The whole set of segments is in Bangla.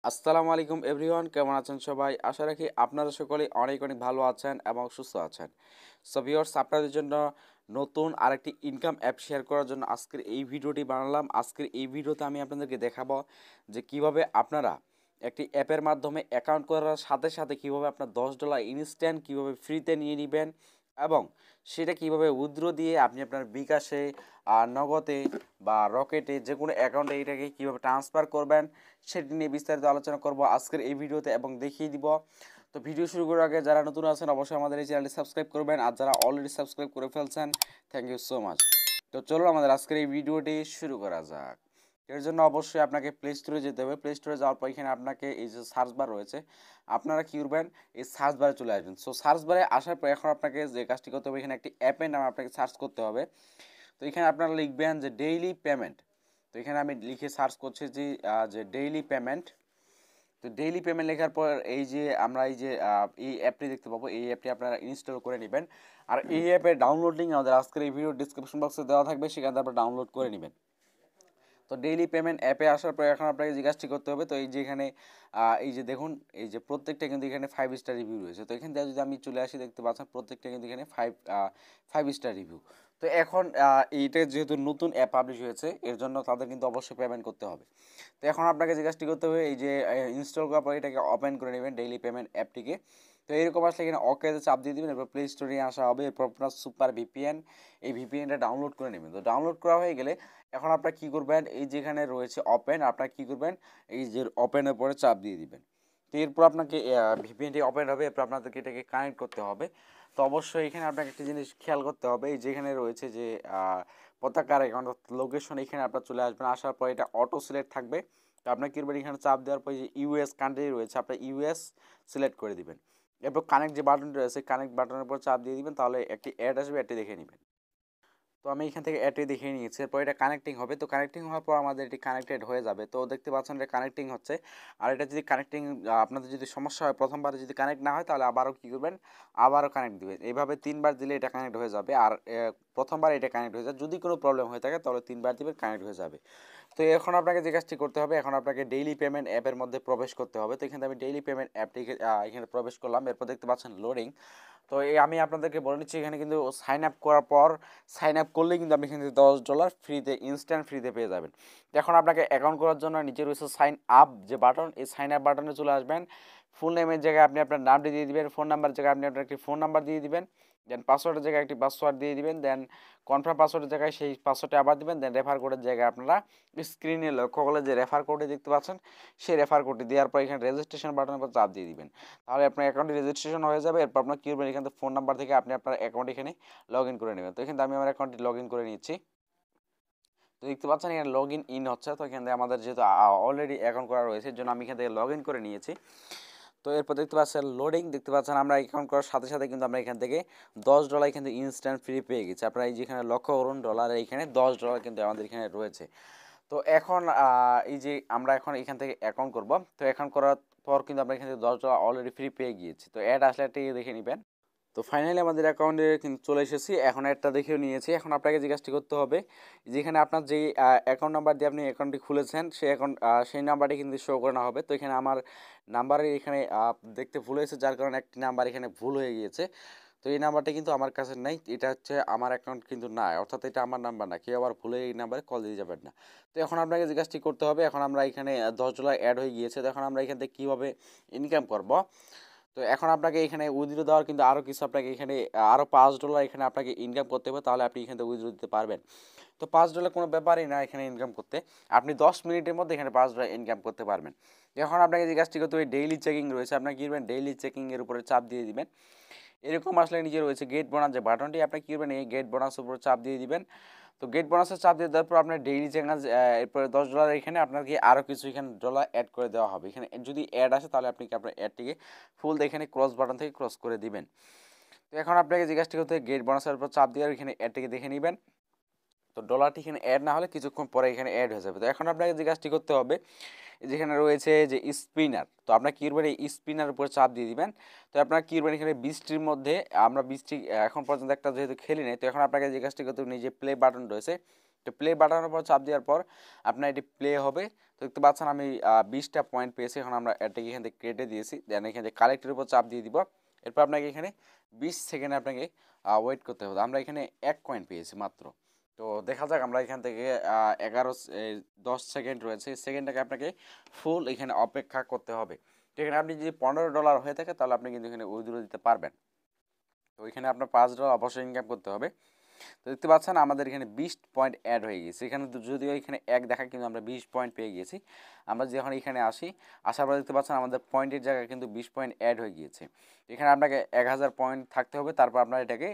আসসালামু আলাইকুম এভরিওয়ান, কেমন আছেন সবাই? আশা রাখি আপনারা সকলেই অনেক অনেক ভালো আছেন এবং সুস্থ আছেন। সো ভিউয়ার্স, আপনাদের জন্য নতুন আরেকটি ইনকাম অ্যাপ শেয়ার করার জন্য আজকের এই ভিডিওটি বানালাম। আজকের এই ভিডিওতে আমি আপনাদেরকে দেখাবো যে কিভাবে আপনারা একটি অ্যাপের মাধ্যমে অ্যাকাউন্ট করার সাথে সাথে কিভাবে আপনার $10 ইনস্ট্যান্ট কিভাবে ফ্রিতে নিয়ে নেবেন এবং সেটা কিভাবে উইথড্র দিয়ে আপনি আপনার বিকাশে, নগদে বা রকেটে যে কোনো অ্যাকাউন্টে এটাকে কিভাবে ট্রান্সফার করবেন সেটি নিয়ে বিস্তারিত আলোচনা করব আজকের এই ভিডিওতে এবং দেখিয়ে দিব। তো ভিডিও শুরু করার আগে যারা নতুন আছেন অবশ্যই আমাদের এই চ্যানেলটি সাবস্ক্রাইব করবেন, আর যারা অলরেডি সাবস্ক্রাইব করে ফেলছেন থ্যাংক ইউ সো মাচ। তো চলো আমাদের আজকের এই ভিডিওটি শুরু করা যাক। এর জন্য অবশ্যই আপনাকে প্লে স্টোরে যেতে হবে। প্লে স্টোরে যাওয়ার পর এখানে আপনাকে এই যে সার্চ বার রয়েছে, আপনারা কী করবেন, এই সার্চ বারে চলে আসবেন। সো সার্চ বারে আসার পর এখন আপনাকে যে কাজটি করতে হবে, এখানে একটি অ্যাপের নাম আপনাকে সার্চ করতে হবে। তো এখানে আপনারা লিখবেন যে ডেইলি পেমেন্ট। তো এখানে আমি লিখে সার্চ করছি যে ডেইলি পেমেন্ট। তো ডেইলি পেমেন্ট লেখার পর এই যে আমরা এই অ্যাপটি দেখতে পাবো, এই অ্যাপটি আপনারা ইনস্টল করে নেবেন। আর এই অ্যাপের ডাউনলোড লিঙ্ক আমাদের আজকের এই ভিডিও ডিসক্রিপশন বক্সে দেওয়া থাকবে, সেখান থেকে আপনারা ডাউনলোড করে নেবেন। তো ডেইলি পেমেন্ট অ্যাপে আসার পর এখন আপনাকে জিজ্ঞাসা করতে হবে। তো এই যে এখানে এই যে দেখুন, এই যে প্রত্যেকটা কিন্তু এখানে 5 স্টার রিভিউ রয়েছে। তো এখান থেকে যদি আমি চলে আসি, দেখতে পাচ্ছেন প্রত্যেকটা কিন্তু এখানে 5 স্টার রিভিউ। তো এখন এইটা যেহেতু নতুন অ্যাপ পাবলিশ হয়েছে, এর জন্য তাদের কিন্তু অবশ্যই পেমেন্ট করতে হবে। তো এখন আপনাকে জিজ্ঞাসা করতে হবে, এই যে ইনস্টল করার পর এটাকে ওপেন করে নেবেন ডেইলি পেমেন্ট অ্যাপটিকে। তো এরকম আসলে এখানে ওকেতে চাপ দিয়ে দেবেন, এরপর প্লে স্টোরে আসা হবে, এরপর আপনার সুপার ভিপিএন, এই ভিপিএনটা ডাউনলোড করে নেবেন। তো ডাউনলোড করা হয়ে গেলে এখন আপনারা কী করবেন, এই যেখানে রয়েছে ওপেন, আপনারা কী করবেন, এই যে ওপেনের পরে চাপ দিয়ে দিবেন। তো এরপর আপনাকে ভিপিএনটি ওপেন হবে, এরপর আপনাদেরকে এটাকে কানেক্ট করতে হবে। তো অবশ্যই এখানে আপনাকে একটা জিনিস খেয়াল করতে হবে, এই যেখানে রয়েছে যে পতাকার অ্যাকাউন্ট লোকেশন, এখানে আপনার চলে আসবেন। আসার পর এটা অটো সিলেক্ট থাকবে। তো আপনার কী করবেন, এখানে চাপ দেওয়ার পর যে ইউএস কান্ট্রি রয়েছে, আপনার ইউএস সিলেক্ট করে দিবেন। এরপর কানেক্ট যে বাটনটি রয়েছে, কানেক্ট বাটনের উপর চাপ দিয়ে দিবেন, তাহলে একটি অ্যাড আসবে, অ্যাডটি দেখে নেবেন। তো আমি এখান থেকে অ্যাডটি দেখিয়ে নিয়েছি। এরপর এটা কানেক্টিং হবে। তো কানেক্টিং হওয়ার পর আমাদের এটি কানেক্টেড হয়ে যাবে। তো দেখতে পাচ্ছেন এটা কানেক্টিং হচ্ছে। আর এটা যদি কানেক্টিং আপনাদের যদি সমস্যা হয়, প্রথমবারে যদি কানেক্ট না হয়, তাহলে আবারও কী করবেন, আবারও কানেক্ট দিবেন। এইভাবে 3বার দিলে এটা কানেক্ট হয়ে যাবে। আর প্রথমবার এটা কানেক্ট হয়ে যায়। যদি কোনো প্রবলেম হয়ে থাকে তাহলে 3বার দিবেন, কানেক্ট হয়ে যাবে। তো এখন আপনাকে যে কাজটি করতে হবে, এখন আপনাকে ডেইলি পেমেন্ট অ্যাপের মধ্যে প্রবেশ করতে হবে। তো এখানে আমি ডেইলি পেমেন্ট অ্যাপটিকে এখানে প্রবেশ করলাম। এরপর দেখতে পাচ্ছেন লোডিং। তো এই আমি আপনাদেরকে বলে নিচ্ছি, এখানে কিন্তু সাইন আপ করার পর, সাইন আপ করলেই কিন্তু আপনি এখানে $10 ফ্রিতে, ইনস্ট্যান্ট ফ্রিতে পেয়ে যাবেন। এখন আপনাকে অ্যাকাউন্ট করার জন্য নিচে রয়েছে সাইন আপ যে বাটন, এই সাইন আপ বাটনে চলে আসবেন। ফুল নেমের জায়গায় আপনি আপনার নামটি দিয়ে দিবেন, ফোন নাম্বারের জায়গায় আপনি আপনার একটি ফোন নাম্বার দিয়ে দিবেন, দেন পাসওয়ার্ডের জায়গায় একটি পাসওয়ার্ড দিয়ে দিবেন, দেন কনফার্ম পাসওয়ার্ডের জায়গায় সেই পাসওয়ার্ডটি আবার দিবেন, দেন রেফার কোডের জায়গায় আপনারা স্ক্রিনে লক্ষ্য করলে যে রেফার কোডটি দেখতে পাচ্ছেন, সেই রেফার কোডটি দেওয়ার পর এখানে রেজিস্ট্রেশন বাটনের উপর চাপ দিয়ে দিবেন। তাহলে আপনার অ্যাকাউন্টে রেজিস্ট্রেশন হয়ে যাবে। এরপর আপনার কী করবেন, এখান থেকে ফোন নাম্বার থেকে আপনি আপনার অ্যাকাউন্ট এখানে লগ ইন করে নেবেন। তো এখানে আমি আমার অ্যাকাউন্টটি লগ ইন করে নিচ্ছি। তো দেখতে পাচ্ছেন এখানে লগ ইন হচ্ছে। তো এখান থেকে আমাদের যেহেতু অলরেডি অ্যাকাউন্ট করা রয়েছে, এর জন্য আমি এখান থেকে লগ ইন করে নিয়েছি। তো এরপর দেখতে পাচ্ছেন লোডিং, দেখতে পাচ্ছেন আমরা অ্যাকাউন্ট করার সাথে সাথে কিন্তু আমরা এখান থেকে $10 এখান থেকে ইনস্ট্যান্ট ফ্রি পেয়ে গেছি। আপনারা এই যেখানে লক্ষ্য করুন, ডলার এইখানে $10 কিন্তু আমাদের এখানে রয়েছে। তো এখন এই যে আমরা এখন এখান থেকে অ্যাকাউন্ট করব। তো অ্যাকাউন্ট করার পর কিন্তু আমরা এখান থেকে $10 অলরেডি ফ্রি পেয়ে গিয়েছি। তো অ্যাড আসলে একটি দেখে নেবেন। তো ফাইনালি আমাদের অ্যাকাউন্টে কিন্তু চলে এসেছি। এখন একটা দেখেও নিয়েছি। এখন আপনাকে জিজ্ঞাসা করতে হবে, যেখানে আপনার যেই অ্যাকাউন্ট নাম্বার দিয়ে আপনি অ্যাকাউন্টটি খুলেছেন, সেই অ্যাকাউন্ট সেই নাম্বারটি কিন্তু শো করানো হবে। তো এখানে আমার নাম্বারে এখানে দেখতে ভুল হয়েছে, যার কারণে একটি নাম্বার এখানে ভুল হয়ে গিয়েছে। তো এই নাম্বারটা কিন্তু আমার কাছে নাই, এটা হচ্ছে আমার অ্যাকাউন্ট কিন্তু না, অর্থাৎ এটা আমার নাম্বার না। কেউ আবার ভুলে এই নাম্বারে কল দিয়ে যাবেন না। তো এখন আপনাকে জিজ্ঞাসা করতে হবে, এখন আমরা এখানে $10 অ্যাড হয়ে গিয়েছে। তো এখন আমরা এখান থেকে কীভাবে ইনকাম করব। তো এখন আপনাকে এখানে উইথড্র দেওয়ার কিন্তু আরও কিছু, আপনাকে এখানে আরও $5 এখানে আপনাকে ইনকাম করতে হবে, তাহলে আপনি এখান থেকে উইথড্র দিতে পারবেন। তো $5 কোনো ব্যাপারই না এখানে ইনকাম করতে। আপনি 10 মিনিটের মধ্যে এখানে $5 ইনকাম করতে পারবেন। এখন আপনাকে যে কাজটি করতে হবে, ডেইলি চেকিং রয়েছে, আপনার কী করবেন, ডেইলি চেকিংয়ের উপরে চাপ দিয়ে দিবেন। এরকম আসলে নিচে রয়েছে গেট বোনাস যে বাটনটি, আপনি কী করবেন, এই গেট বোনাসের উপর চাপ দিয়ে দিবেন। তো গেট বোনাসের চাপ দিয়ে দেওয়ার পর আপনার ডেইলি চেঞ্জ, এরপরে $10 এখানে আপনাকে আরও কিছু এখানে ডলার অ্যাড করে দেওয়া হবে। এখানে যদি অ্যাড আসে, তাহলে আপনি কি আপনার অ্যাডটিকে ফুল এখানে ক্রস বাটন থেকে ক্রস করে দিবেন। তো এখন আপনাকে জিজ্ঞাসা করতে হবে, গেট বোনাসের উপর চাপ দিয়ে এখানে অ্যাডটিকে দেখে নেবেন। তো ডলারটি এখানে অ্যাড না হলে কিছুক্ষণ পরে এখানে অ্যাড হয়ে যাবে। তো এখন আপনাকে যে কাজটি করতে হবে, যেখানে রয়েছে যে স্পিনার, তো আপনার কী করবেন, এই স্পিনার উপরে চাপ দিয়ে দিবেন। তো আপনার কী করবেন, এখানে 20টির মধ্যে আমরা 20টি এখন পর্যন্ত একটা যেহেতু খেলি নেই, তো এখন আপনাকে যে কাজটি করতে হবে, নিজে প্লে বাটন রয়েছে, তো প্লে বাটনের উপর চাপ দেওয়ার পর আপনার এটি প্লে হবে। দেখতে পাচ্ছেন আমি 20টা পয়েন্ট পেয়েছি। এখন আমরা এটাকে এখান থেকে কেটে দিয়েছি, দেন এখানে কালেক্টের উপর চাপ দিয়ে দিব। এরপর আপনাকে এখানে 20 সেকেন্ড আপনাকে ওয়েট করতে হবে। আমরা এখানে 1 কয়েন পেয়েছি মাত্র। তো দেখা যাক আমরা এখান থেকে 10 সেকেন্ড রয়েছে, এই সেকেন্ডটাকে আপনাকে ফুল এখানে অপেক্ষা করতে হবে। তো এখানে আপনি যদি $15 হয়ে থাকে তাহলে আপনি কিন্তু এখানে উইথড্র দিতে পারবেন। তো এখানে আপনার $5 অবশ্যই ইনকাম করতে হবে। তো দেখতে পাচ্ছেন আমাদের এখানে 20 পয়েন্ট অ্যাড হয়ে গেছে। এখানে যদিও এখানে 1 দেখা, কিন্তু আমরা 20 পয়েন্ট পেয়ে গিয়েছি। আমরা যখন এখানে আসার পর দেখতে পাচ্ছেন আমাদের পয়েন্টের জায়গায় কিন্তু 20 পয়েন্ট অ্যাড হয়ে গিয়েছে। এখানে আপনাকে 1000 পয়েন্ট থাকতে হবে, তারপর আপনার এটাকে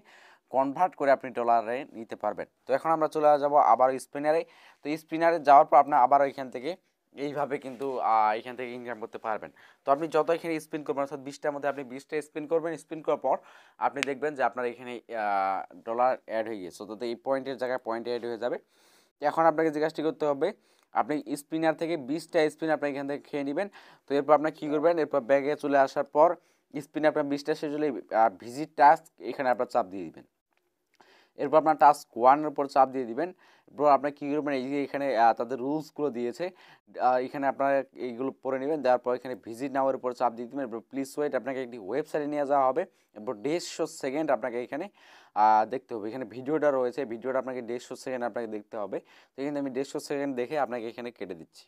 কনভার্ট করে আপনি ডলারে নিতে পারবেন। তো এখন আমরা চলে যাব আবার স্পিনারে। তো স্পিনারে যাওয়ার পর আপনার আবার এখান থেকে এইভাবে কিন্তু এখান থেকে ইনকাম করতে পারবেন। তো আপনি যত এখানে স্পিন করবেন, অর্থাৎ 20টার মধ্যে আপনি 20টা স্পিন করবেন, স্পিন করার পর আপনি দেখবেন যে আপনার এখানে ডলার অ্যাড হয়ে গেছে। তো এই পয়েন্টের জায়গায় পয়েন্ট অ্যাড হয়ে যাবে। এখন আপনাকে যে কাজটি করতে হবে, আপনি স্পিনার থেকে 20টা স্পিন আপনি এখান থেকে খেয়ে নেবেন। তো এরপর আপনার কী করবেন, এরপর ব্যাগে চলে আসার পর স্পিনে আপনার 20টা শেষ হলে ভিজিট টাস্ক এখানে আপনার চাপ দিয়ে দিবেন। এরপর আপনার টাস্ক 1-এর উপর চাপ দিয়ে দিবেন। এরপর আপনার কী করবেন, এই যে এখানে তাদের রুলসগুলো দিয়েছে, এখানে আপনারা এইগুলো পড়ে নেবেন। দেওয়ার পর এখানে ভিজিট নাওয়ের উপর চাপ দিয়ে দেবেন। এরপর প্লিজ ওয়েট, আপনাকে একটি ওয়েবসাইটে নিয়ে যাওয়া হবে। এরপর 150 সেকেন্ড আপনাকে এখানে দেখতে হবে। এখানে ভিডিওটা রয়েছে, ভিডিওটা আপনাকে 150 সেকেন্ড আপনাকে দেখতে হবে। তো এখানে আমি 150 সেকেন্ড দেখে আপনাকে এখানে কেটে দিচ্ছি।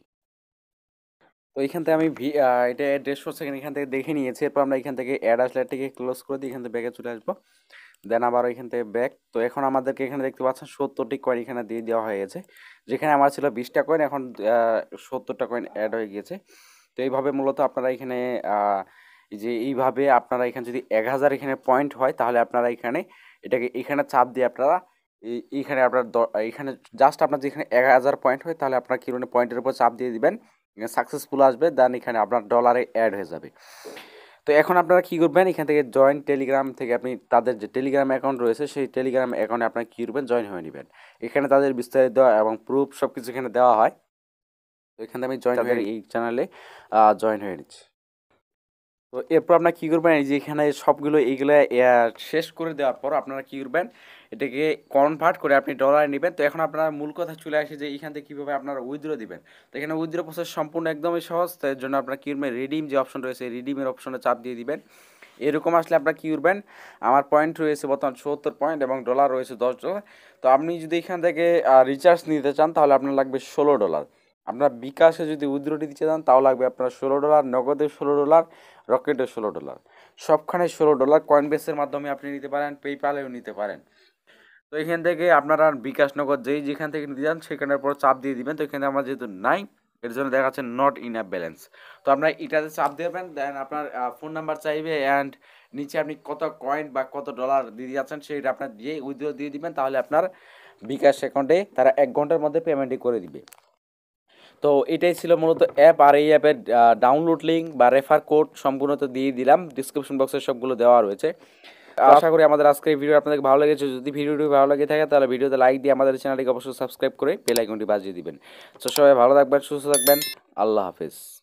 তো এখান থেকে আমি এটা 150 সেকেন্ড এখান থেকে দেখে নিয়েছি। এরপর আমরা এখান থেকে অ্যাড আসলে এটাকে ক্লোজ করে দিই, এখান থেকে ব্যাগে চলে আসবো। দেন আবার এখান থেকে ব্যাক। তো এখন আমাদেরকে এখানে দেখতে পাচ্ছেন 70টি কয়েন এখানে দিয়ে দেওয়া হয়ে গেছে। যেখানে আমার ছিল 20টা কয়েন, এখন 70টা কয়েন অ্যাড হয়ে গিয়েছে। তো এইভাবে মূলত আপনারা এখানে এইভাবে আপনারা এখানে যদি 1000 এখানে পয়েন্ট হয়, তাহলে আপনারা এটাকে এখানে চাপ দিয়ে আপনারা এইখানে আপনার এখানে জাস্ট আপনার যেখানে 1000 পয়েন্ট হয়, তাহলে আপনার কিরণে পয়েন্টের উপর চাপ দিয়ে দিবেন, সাকসেসফুল আসবে, দেন এখানে আপনার ডলারে অ্যাড হয়ে যাবে। তো এখন আপনারা কী করবেন, এখান থেকে জয়েন টেলিগ্রাম থেকে আপনি তাদের যে টেলিগ্রাম অ্যাকাউন্ট রয়েছে, সেই টেলিগ্রাম অ্যাকাউন্টে আপনারা কী করবেন, জয়েন হয়ে নেবেন। এখানে তাদের বিস্তারিত এবং প্রুফ সব কিছু এখানে দেওয়া হয়। তো এখানে আমি তাদের এই চ্যানেলে জয়েন হয়ে নিচ্ছি। তো এরপর আপনারা কী করবেন, এই যে এখানে সবগুলো এইগুলো শেষ করে দেওয়ার পর আপনারা কী করবেন, এটাকে কনভার্ট করে আপনি ডলারে নেবেন। তো এখন আপনার মূল কথা চলে আসে যে এইখান থেকে কীভাবে আপনারা উইথড্র দিবেন। তো এখানে উইথড্র প্রসেস সম্পূর্ণ একদমই সহজ। তার জন্য আপনারা কী করবেন, রিডিম যে অপশন রয়েছে, রিডিমের অপশনে চাপ দিয়ে দিবেন। এরকম আসলে আপনারা কী করবেন, আমার পয়েন্ট রয়েছে বর্তমান 70 পয়েন্ট এবং ডলার রয়েছে $10। তো আপনি যদি এখান থেকে রিচার্জ নিতে চান, তাহলে আপনার লাগবে $16। আপনার বিকাশে যদি উইথড্র দিতে চান, তাও লাগবে আপনার $16, নগদে $16, রকেটে $16, সবখানে $16। কয়েনবেসের মাধ্যমে আপনি নিতে পারেন, পেপ্যালেও নিতে পারেন। তো এখান থেকে আপনারা বিকাশ নগদ যেখান থেকে নিতে চান সেখানের পর চাপ দিয়ে দিবেন। তো এখানে আমার যেহেতু নাই, এর জন্য দেখা যাচ্ছে নট ইন অ্যাপ ব্যালেন্স। তো আপনার এটাতে চাপ দেবেন, দেন আপনার ফোন নাম্বার চাইবে, অ্যান্ড নিচে আপনি কত কয়েন বা কত ডলার দিয়ে যাচ্ছেন সেটা আপনার দিয়ে উইথড্র দিয়ে দিবেন। তাহলে আপনার বিকাশ অ্যাকাউন্টে তারা 1 ঘন্টার মধ্যে পেমেন্টই করে দিবে। তো এটাই ছিল মূলত অ্যাপ। আর এই অ্যাপের ডাউনলোড লিঙ্ক বা রেফার কোড সম্পূর্ণ তো দিয়ে দিলাম, ডিসক্রিপশন বক্সে সবগুলো দেওয়া রয়েছে। আশা করি আমাদের আজকের ভিডিও আপনাদের ভালো লেগেছে। যদি ভিডিওটি ভালো লেগে থাকে তাহলে ভিডিওতে লাইক দিয়ে আমাদের চ্যানেলটিকে অবশ্যই সাবস্ক্রাইব করে বেল আইকনটি বাজিয়ে দিবেন। তো সবাই ভালো থাকবেন, সুস্থ থাকবেন, আল্লাহ হাফেজ।